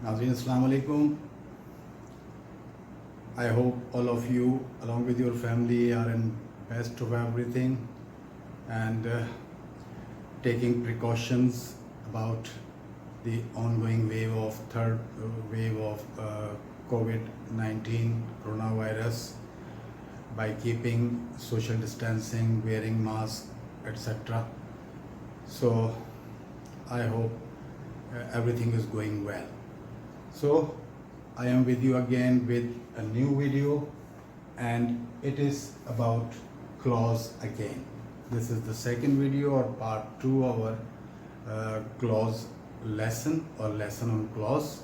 Nazreen, Assalamu alaikum. I hope all of you, along with your family, are in best of everything and taking precautions about the ongoing third wave of COVID-19 coronavirus by keeping social distancing, wearing masks, etc. So I hope everything is going well. So I am with you again with a new video, and it is about clause again. This is the second video or part 2 of our clause lesson or lesson on clause.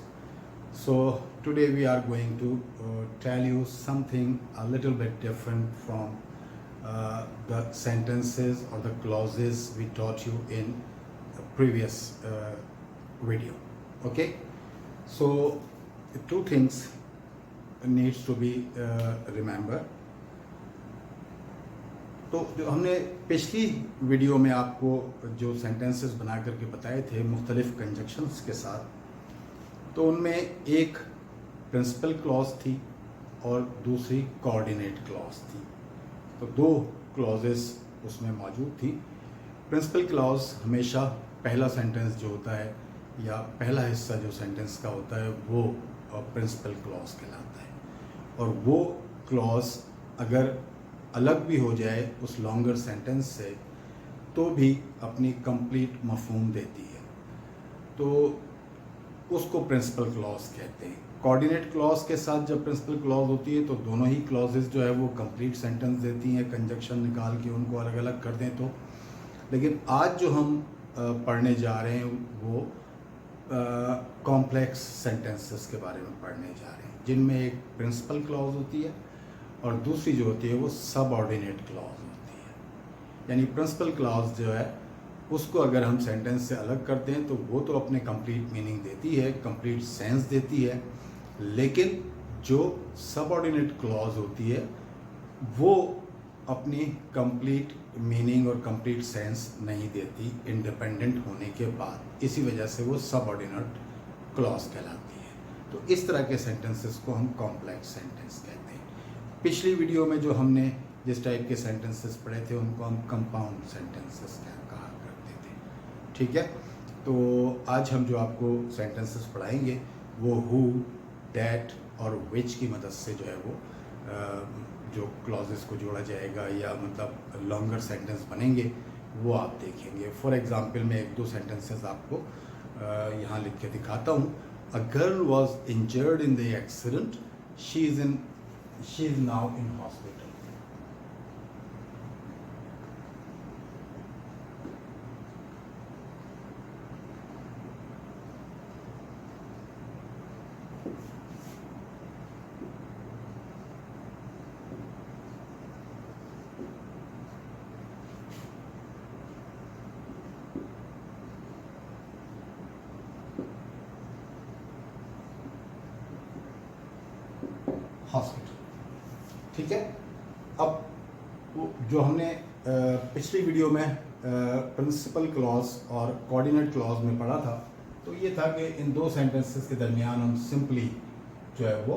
So today we are going to tell you something a little bit different from the sentences or the clauses we taught you in the previous video. Okay, so two things needs to be remember. तो जो हमने पिछली video में आपको जो sentences बना करके बताए थे मुख्तलिफ कंजक्शंस के साथ, तो उनमें एक प्रिंसिपल क्लॉज थी और दूसरी कोऑर्डिनेट क्लॉज थी। तो दो क्लॉजेस उसमें मौजूद थी। प्रिंसिपल क्लॉज हमेशा पहला सेंटेंस जो होता है या पहला हिस्सा जो सेंटेंस का होता है वो प्रिंसिपल क्लॉज कहलाता है, और वो क्लॉज अगर अलग भी हो जाए उस लॉन्गर सेंटेंस से तो भी अपनी कंप्लीट मफहूम देती है, तो उसको प्रिंसिपल क्लॉज कहते हैं। कोऑर्डिनेट क्लॉज के साथ जब प्रिंसिपल क्लॉज होती है तो दोनों ही क्लॉजेस जो है वो कंप्लीट सेंटेंस देती हैं, कंजक्शन निकाल के उनको अलग अलग कर दें तो। लेकिन आज जो हम पढ़ने जा रहे हैं वो कॉम्प्लेक्स सेंटेंसेस के बारे में पढ़ने जा रहे हैं, जिनमें एक प्रिंसिपल क्लॉज होती है और दूसरी जो होती है वो सबऑर्डिनेट क्लॉज होती है। यानी प्रिंसिपल क्लॉज जो है उसको अगर हम सेंटेंस से अलग करते हैं तो वो तो अपने कंप्लीट मीनिंग देती है, कंप्लीट सेंस देती है, लेकिन जो सबऑर्डिनेट क्लॉज होती है वो अपनी कंप्लीट मीनिंग और कंप्लीट सेंस नहीं देती इंडिपेंडेंट होने के बाद। इसी वजह से वो सबऑर्डिनेट क्लॉज कहलाती है। तो इस तरह के सेंटेंसेस को हम कॉम्प्लेक्स सेंटेंस कहते हैं। पिछली वीडियो में जो हमने जिस टाइप के सेंटेंसेस पढ़े थे उनको हम कंपाउंड सेंटेंसेस कहा करते थे। ठीक है, तो आज हम जो आपको सेंटेंसेस पढ़ाएंगे वो हु, दैट और विच की मदद से जो है वो जो क्लॉजेस को जोड़ा जाएगा या मतलब लॉन्गर सेंटेंस बनेंगे वो आप देखेंगे। फॉर एग्जांपल मैं एक दो सेंटेंसेस आपको यहाँ लिख के दिखाता हूँ। A girl was injured in the accident, she is now in hospital. Hospital. ठीक है, अब जो हमने पिछली वीडियो में प्रिंसिपल क्लॉज और कोऑर्डिनेट क्लॉज में पढ़ा था, तो ये था कि इन दो सेंटेंसेस के दरमियान हम सिंपली जो है वो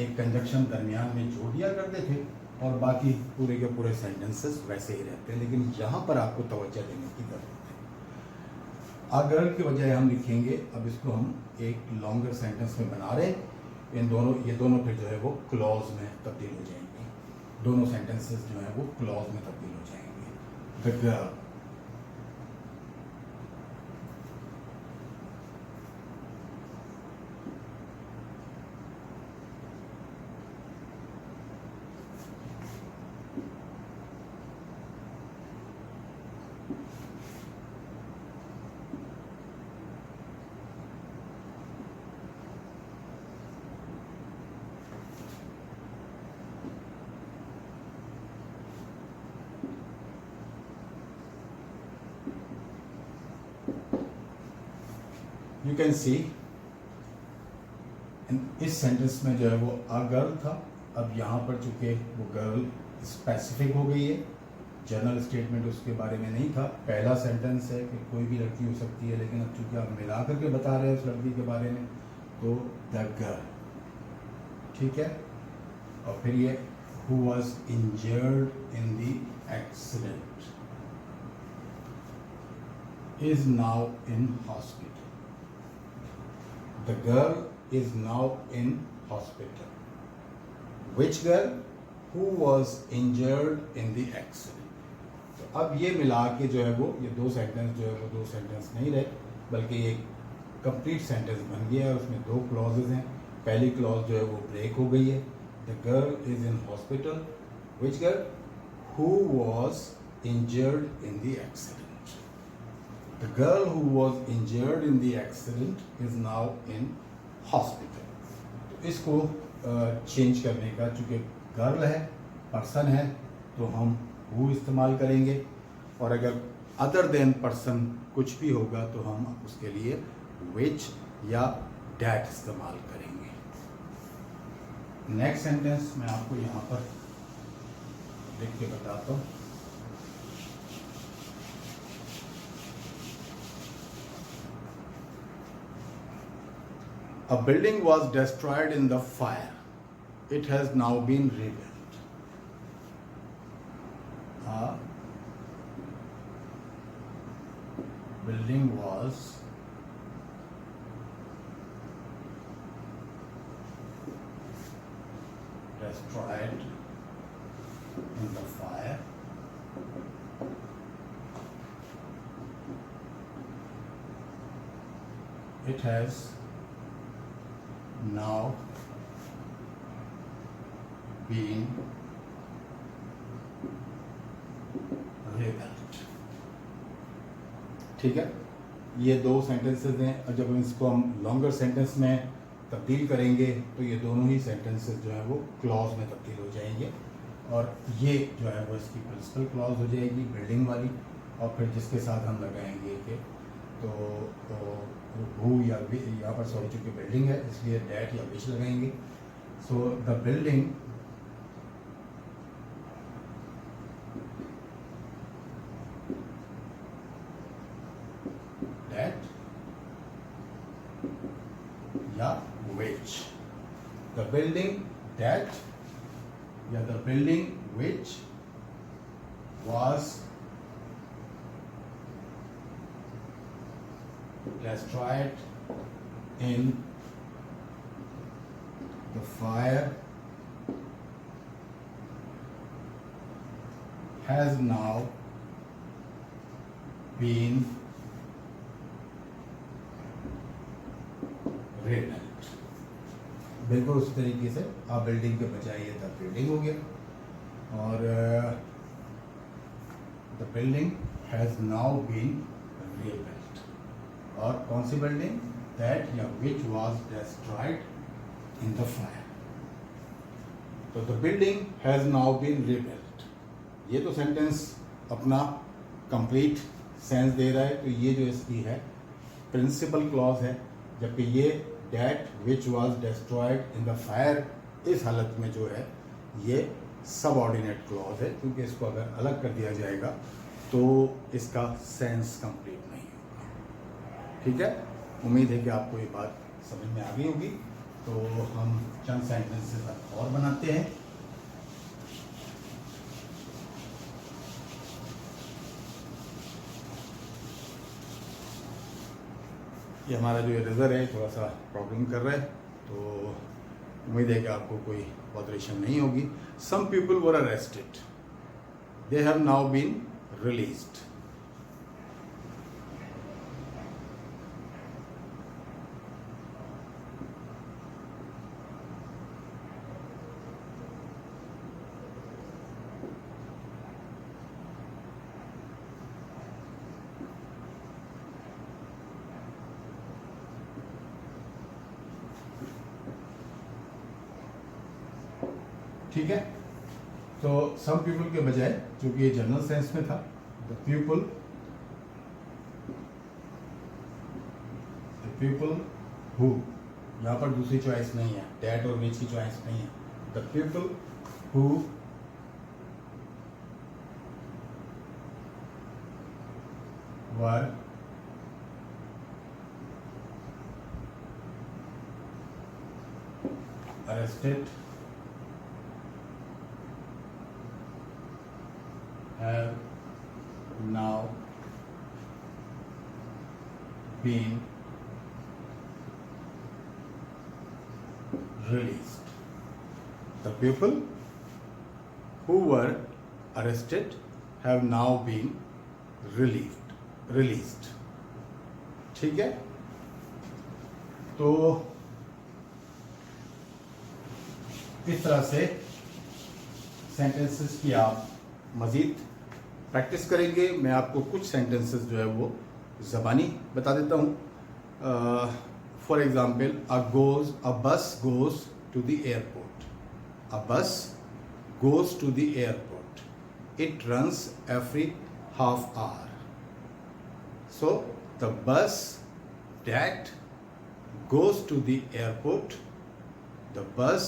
एक कंजक्शन दरमियान में जोड़ दिया करते थे और बाकी पूरे के पूरे सेंटेंसेस वैसे ही रहते हैं। लेकिन यहाँ पर आपको तवज्जो देने की ज़रूरत है। अगर की बजाय हम लिखेंगे, अब इसको हम एक लॉन्गर सेंटेंस में बना रहे हैं, ये दोनों फिर जो है वो क्लॉज में तब्दील हो जाएंगे। दोनों सेंटेंसेस जो है वो क्लॉज में तब्दील हो जाएंगे। The girl, you can see इस सेंटेंस में जो है वो अ गर्ल था। अब यहाँ पर चूंकि वो गर्ल स्पेसिफिक हो गई है, जनरल स्टेटमेंट उसके बारे में नहीं था। पहला सेंटेंस है कि कोई भी लड़की हो सकती है, लेकिन अब चूंकि आप मिला करके बता रहे हैं उस लड़की के बारे में, तो द गर्ल, ठीक है। और फिर ये who was injured in the accident is now in hospital. The girl is now in hospital. Which girl? Who was injured in the accident. तो अब ये मिला के जो है वो ये दो सेंटेंस जो है वो दो सेंटेंस नहीं रहे, बल्कि एक कंप्लीट सेंटेंस बन गया है। उसमें दो क्लॉजेज हैं। पहली क्लॉज जो है वो ब्रेक हो गई है। The girl is in hospital. Which girl? Who was injured in the accident. The girl who was injured in the accident is now in hospital. तो इसको चेंज करने का, चूँकि गर्ल है, पर्सन है, तो हम हु इस्तेमाल करेंगे, और अगर अदर देन पर्सन कुछ भी होगा तो हम उसके लिए विच या डैट इस्तेमाल करेंगे। नेक्स्ट सेंटेंस मैं आपको यहाँ पर लिख के बताता हूँ। A building was destroyed in the fire. It has now been rebuilt. A building was destroyed in the fire. It has now been rebuilt। ठीक है, ये दो सेंटेंसेस हैं, और जब इसको हम लॉन्गर सेंटेंस में तब्दील करेंगे तो ये दोनों ही सेंटेंसेस जो हैं वो क्लॉज में तब्दील हो जाएंगे, और ये जो है वो इसकी प्रिंसिपल क्लॉज हो जाएगी बिल्डिंग वाली, और फिर जिसके साथ हम लगाएंगे कि तो हु या यहाँ पर सॉरी चूँकि बिल्डिंग है इसलिए डैट या विच लगाएंगे। सो द बिल्डिंग डैट या विच, द बिल्डिंग डैट या the building which was destroyed in the fire has now been rebuilt। बिल्कुल उस तरीके से आप बिल्डिंग के बजाय ये द बिल्डिंग हो गया, और the building has now been rebuilt। और कौन सी बिल्डिंग? दैट या which was destroyed in the fire. तो the building has now been rebuilt. ये तो सेंटेंस अपना कंप्लीट सेंस दे रहा है, तो ये जो इसकी है प्रिंसिपल क्लॉज है, जबकि ये that which was destroyed in the fire इस हालत में जो है ये सबऑर्डिनेट क्लॉज है, क्योंकि इसको अगर अलग कर दिया जाएगा तो इसका सेंस कंप्लीट नहीं होगा। ठीक है, उम्मीद है कि आपको ये बात समझ में आ गई होगी। तो हम चंद सेंटेंसेस और बनाते हैं। ये हमारा जो इरेजर है थोड़ा सा प्रॉब्लम कर रहा है, तो उम्मीद है कि आपको कोई बॉदरेशन नहीं होगी। Some people were arrested, they have now been released. ठीक है, तो सम पीपल के बजाय, चूंकि ये जनरल सेंस में था, द पीपल हु, यहाँ पर दूसरी चॉइस नहीं है, डैट और विच की चॉइस नहीं है। The people who were arrested have now been released. The people who were arrested have now been released. ठीक है, तो इस तरह से सेंटेंसेस की आप मज़ीद प्रैक्टिस करेंगे। मैं आपको कुछ सेंटेंसेस जो है वो ज़बानी बता देता हूँ। For example, a bus goes to the airport. A bus goes to the airport. It runs every half hour. So the bus that goes to the airport, the bus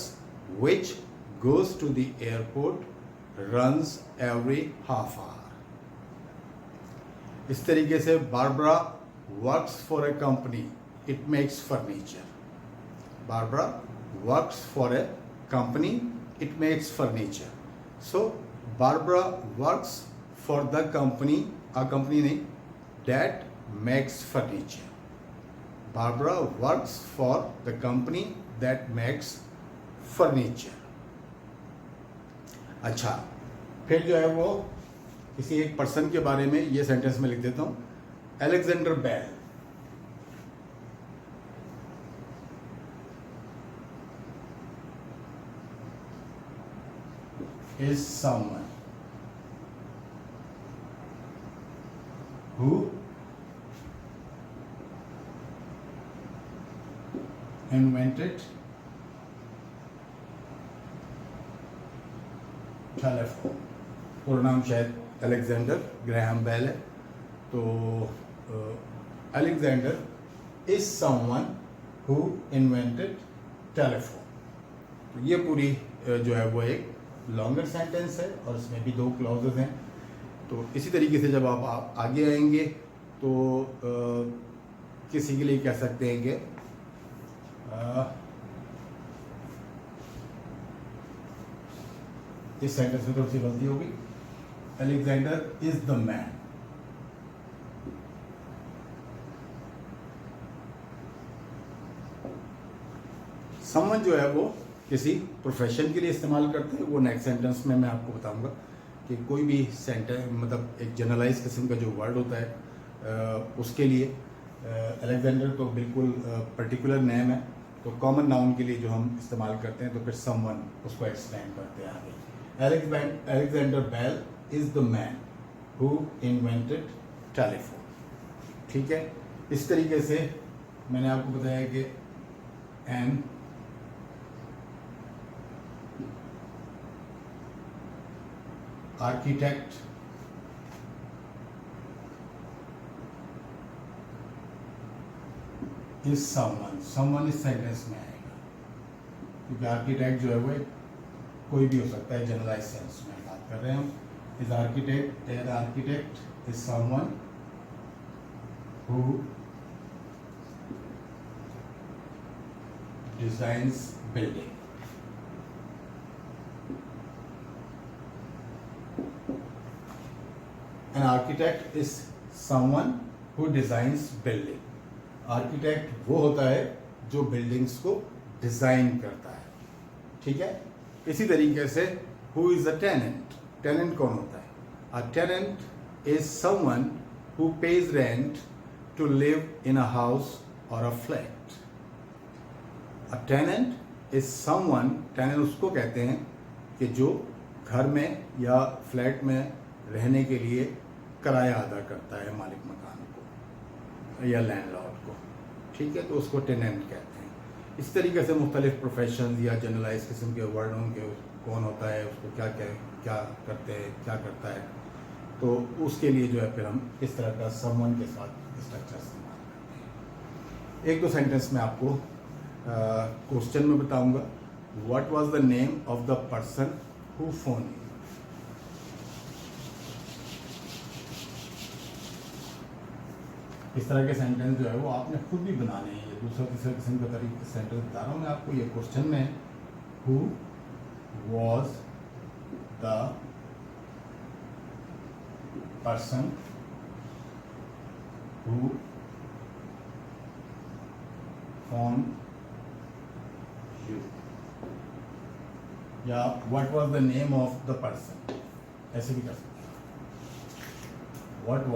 which goes to the airport runs every half hour. इस तरीके से Barbara works for a company, it makes furniture. Barbara works for a company, it makes furniture. So Barbara works for the company, a company नहीं, that makes furniture. Barbara works for the company that makes furniture. अच्छा, फिर जो है वो किसी एक person के बारे में ये सेंटेंस में लिख देता हूँ। Alexander Bell is someone who invented telephone. पूरा नाम शायद अलेक्जेंडर ग्राहम बेल है। तो Alexander is someone who invented telephone. तो ये पूरी जो है वो एक लॉन्गर सेंटेंस है और इसमें भी 2 क्लॉजेज हैं। तो इसी तरीके से जब आप आगे आएंगे तो किसी के लिए कह सकते हैं कि इस सेंटेंस में थोड़ी सी गलती होगी। Alexander is the man. Someone जो है वो किसी प्रोफेशन के लिए इस्तेमाल करते हैं। वो नेक्स्ट सेंटेंस में मैं आपको बताऊंगा कि कोई भी सेंटेंस मतलब एक जनरलाइज किस्म का जो वर्ड होता है उसके लिए अलेक्जेंडर तो बिल्कुल पर्टिकुलर नेम है। तो कॉमन नाउन के लिए जो हम इस्तेमाल करते हैं तो फिर समवन उसको एक्सटेंड करते हैं आगे। Alexander Bell is the man who invented telephone. ठीक है, इस तरीके से मैंने आपको बताया कि एन आर्किटेक्ट इज समवन इस सेंटेंस में आएगा क्योंकि आर्किटेक्ट जो है वो कोई भी हो सकता है। जनरलाइज सेंस में बात कर रहे हैं हम। Is architect is someone who designs building. An architect is someone who designs building. Architect वो होता है जो बिल्डिंग्स को डिजाइन करता है। ठीक है, इसी तरीके से who is a tenant. Tenant कौन होता है? A tenant is someone who pays rent to live in a house और a flat. A tenant is someone, tenant उसको कहते हैं कि जो घर में या फ्लैट में रहने के लिए किराया अदा करता है मालिक मकान को या लैंडलॉर्ड को। ठीक है, तो उसको टेनेंट कहते हैं। इस तरीके से मुख्तलिफ प्रोफेशन या जनरलाइज किस्म के वर्ड होंगे, कौन होता है, उसको क्या करते हैं, क्या करता है, तो उसके लिए जो है फिर हम इस तरह का समवन के साथ स्ट्रक्चर इस्तेमाल करते हैं। एक दो सेंटेंस में आपको क्वेश्चन में बताऊंगा। What was the name of the person who phone you. इस तरह के सेंटेंस जो है वो आपने खुद भी बनाने हैं। ये दूसरा तीसरा किस्म का तरीके सेंटेंस बता रहा हूँ मैं आपको। ये क्वेश्चन में who was the person who phoned you, या what was the name of the person, ऐसे भी कर सकते हैं. what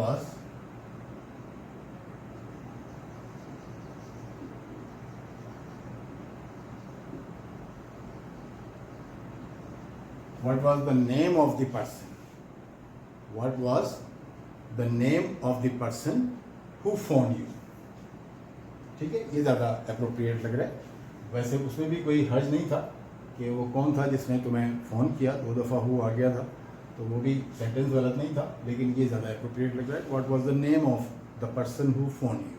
was the name of the person, what was the name of the person who phoned you. ठीक है, ये ज़्यादा अप्रोप्रिएट लग रहा है. वैसे उसमें भी कोई हर्ज नहीं था कि वो कौन था जिसने तुम्हें फ़ोन किया, 2 दफ़ा हु आ गया था, तो वो भी सेंटेंस गलत नहीं था, लेकिन ये ज़्यादा अप्रोप्रिएट लग रहा है. What was the name of the person who phone you.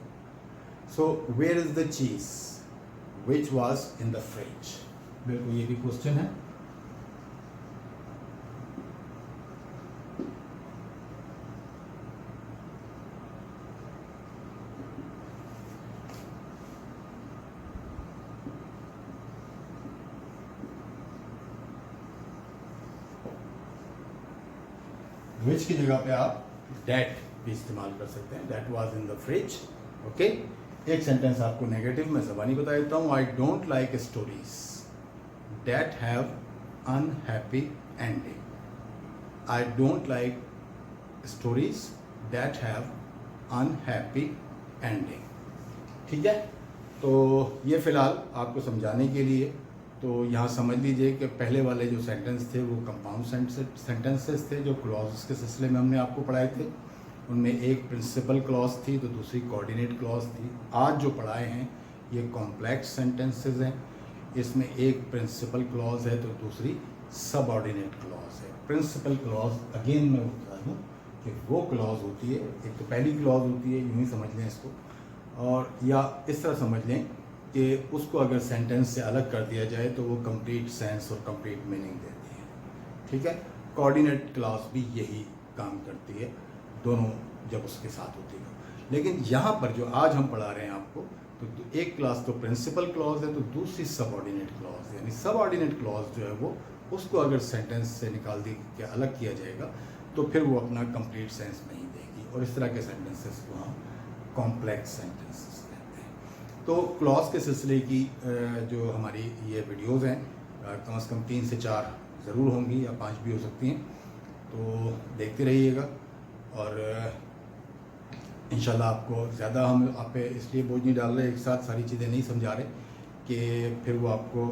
So where is the cheese which was in the fridge. बिल्कुल ये भी क्वेश्चन है. विच की जगह पे आप डैट भी इस्तेमाल कर सकते हैं. That was in the fridge. Okay, एक सेंटेंस आपको नेगेटिव में ज़बानी बता देता हूँ. I don't like stories that have unhappy ending. I don't like stories that have unhappy ending. ठीक है, तो ये फ़िलहाल आपको समझाने के लिए. तो यहाँ समझ लीजिए कि पहले वाले जो सेंटेंस थे वो कंपाउंड सेंटेंसेस थे जो क्लॉज के सिलसिले में हमने आपको पढ़ाए थे. उनमें एक प्रिंसिपल क्लॉज थी तो दूसरी कोऑर्डिनेट क्लॉज थी. आज जो पढ़ाए हैं ये कॉम्प्लेक्स सेंटेंसेस हैं. इसमें एक प्रिंसिपल क्लॉज है तो दूसरी सबऑर्डिनेट क्लॉज है. प्रिंसिपल क्लॉज अगेन मैं बता दूँ कि वो क्लॉज होती है, एक तो पहली क्लॉज होती है, यूँ ही समझ लें इसको, और या इस तरह समझ लें कि उसको अगर सेंटेंस से अलग कर दिया जाए तो वो कंप्लीट सेंस और कंप्लीट मीनिंग देती है. ठीक है, कोऑर्डिनेट क्लॉज भी यही काम करती है, दोनों जब उसके साथ होती है. लेकिन यहाँ पर जो आज हम पढ़ा रहे हैं आपको, तो एक क्लॉज तो प्रिंसिपल क्लॉज है तो दूसरी सबऑर्डिनेट क्लॉज है. यानी सबऑर्डिनेट क्लॉज जो है वो उसको अगर सेंटेंस से निकाल दी के अलग किया जाएगा तो फिर वो अपना कंप्लीट सेंस नहीं देगी, और इस तरह के सेंटेंसेस को हम कॉम्प्लेक्स सेंटेंसेस. तो क्लॉज के सिलसिले की जो हमारी ये वीडियोज़ हैं कम से कम 3 से 4 ज़रूर होंगी या 5 भी हो सकती हैं. तो देखते रहिएगा, और इंशाल्लाह आपको ज़्यादा हम आप पे इसलिए बोझ नहीं डाल रहे, एक साथ सारी चीज़ें नहीं समझा रहे कि फिर वो आपको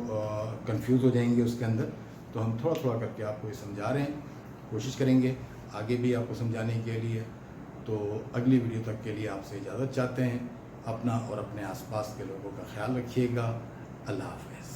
कंफ्यूज हो जाएंगे उसके अंदर. तो हम थोड़ा थोड़ा करके आपको ये समझा रहे हैं, कोशिश करेंगे आगे भी आपको समझाने के लिए. तो अगली वीडियो तक के लिए आपसे इजाज़त चाहते हैं. अपना और अपने आसपास के लोगों का ख्याल रखिएगा. अल्लाह हाफ़िज़.